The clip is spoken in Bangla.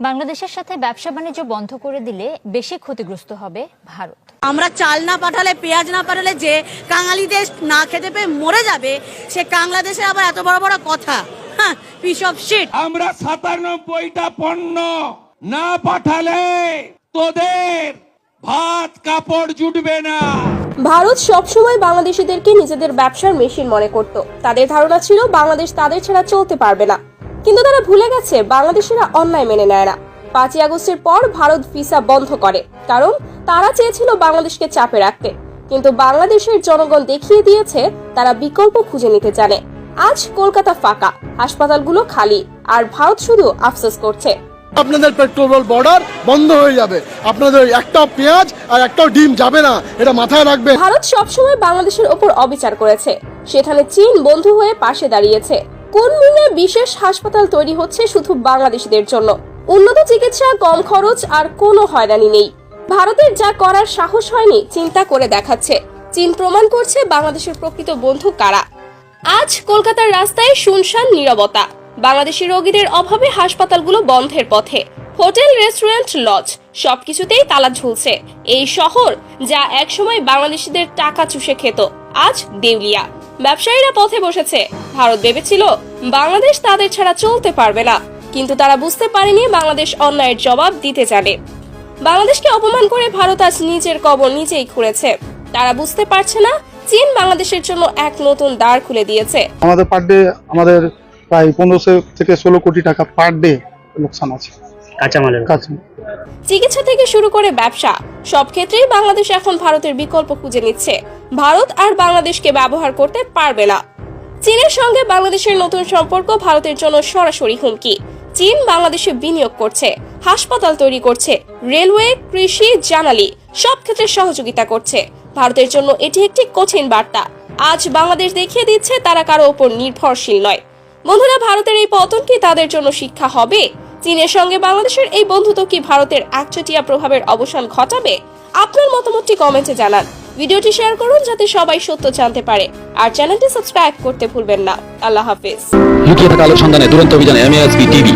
বাংলাদেশের সাথে ব্যবসা বাণিজ্য বন্ধ করে দিলে বেশি ক্ষতিগ্রস্ত হবে ভারত। আমরা চাল না পাঠালে, পেঁয়াজ না পাঠালে যে কাঙালি দেশ না খেতে পেয়ে মরে যাবে, সে বাংলাদেশে আবার এত বড় বড় কথা। Piece of shit. আমরা ৯৭টা পণ্য না পাঠালে তোদের ভাত কাপড় জুটবে না। ভারত সবসময় বাংলাদেশিদেরকে নিজেদের ব্যবসার মেশিন মনে করত। তাদের ধারণা ছিল বাংলাদেশ তাদের ছাড়া চলতে পারবে না, কিন্তু তারা ভুলে গেছে বাংলাদেশিরা অন্যায় মেনে নেয় না। ৫ই আগস্টের পর ভারত ভিসা বন্ধ করে, কারণ তারা চেয়েছিল বাংলাদেশকে চাপে রাখতে। কিন্তু বাংলাদেশের জনগণ দেখিয়ে দিয়েছে তারা বিকল্প খুঁজে নিতে জানে। আজ কলকাতা ফাঁকা, হাসপাতালগুলো খালি, আর ভারত শুধু আফসোস করছে। আপনাদের পেট্রোল বর্ডার বন্ধ হয়ে যাবে, আপনাদের একটা পেঁয়াজ আর একটা ডিম যাবে না, এটা মাথায় রাখবে। ভারত সবসময় বাংলাদেশের ওপর অবিচার করেছে, সেখানে চীন বন্ধু হয়ে পাশে দাঁড়িয়েছে। কুনমিংয়ে বিশেষ হাসপাতাল তৈরি হচ্ছে শুধু বাংলাদেশিদের জন্য। উন্নত চিকিৎসা, কম খরচ, আর কোনো হয়রানি নেই। ভারতের যা করার সাহস হয়নি চিন্তা করে দেখাচ্ছে। চীন প্রমাণ করছে বাংলাদেশের প্রকৃত বন্ধু কারা। আজ কলকাতার রাস্তায় শুনশান নীরবতা। বাংলাদেশি রোগীদের অভাবে হাসপাতালগুলো বন্ধের পথে। হোটেল, রেস্টুরেন্ট, লজ সবকিছুতেই তালা ঝুলছে। এই শহর যা একসময় বাংলাদেশিদের টাকা চুষে খেত, আজ দেউলিয়া। ব্যবসায়ীরা পথে বসেছে। ভারত ভেবেছিল বাংলাদেশ তাদের ছাড়া চলতে পারবে না, কিন্তু তারা বুঝতে পারেনি বাংলাদেশ অন্যায়ের জবাব দিতে জানে। বাংলাদেশকে অপমান করে ভারত আজ নিজের কবর নিজেই খুঁড়েছে। তারা বুঝতে পারছে না চীন বাংলাদেশের জন্য এক নতুন দ্বার খুলে দিয়েছে। আমাদের পার ডে আমাদের প্রায় ১৫০০ থেকে ১৬ কোটি টাকা পার ডে লোকসান আছে কাঁচামালের। চিকিৎসা থেকে শুরু করে ব্যবসা, সব ক্ষেত্রেই বাংলাদেশ এখন ভারতের বিকল্প খুঁজে নিচ্ছে। ভারত আর বাংলাদেশকে ব্যবহার করতে পারবে না। চীনের সঙ্গে বাংলাদেশের নতুন সম্পর্ক ভারতের জন্য সরাসরি হুমকি। চীন বাংলাদেশে বিনিয়োগ করছে, হাসপাতাল তৈরি করছে, রেলওয়ে, কৃষি, জ্বালানি সব ক্ষেত্রে সহযোগিতা করছে। ভারতের জন্য এটি একটি কঠিন বার্তা। আজ বাংলাদেশ দেখিয়ে দিচ্ছে তারা কারো উপর নির্ভরশীল নয়। বন্ধুরা, ভারতের এই পতন কি তাদের জন্য শিক্ষা হবে? চীনের সঙ্গে বাংলাদেশের এই বন্ধুত্ব কি ভারতের একচেটিয়া প্রভাবের অবসান ঘটাবে? আপনার মতামতটি কমেন্টে জানান। ভিডিওটি শেয়ার করুন যাতে সবাই সত্য জানতে পারে, আর চ্যানেলটি সাবস্ক্রাইব করতে ভুলবেন না। আল্লাহ হাফেজ। লুকিয়ে থাকা আলোর সন্ধানে দুরন্ত অভিযানে MASB টিভি।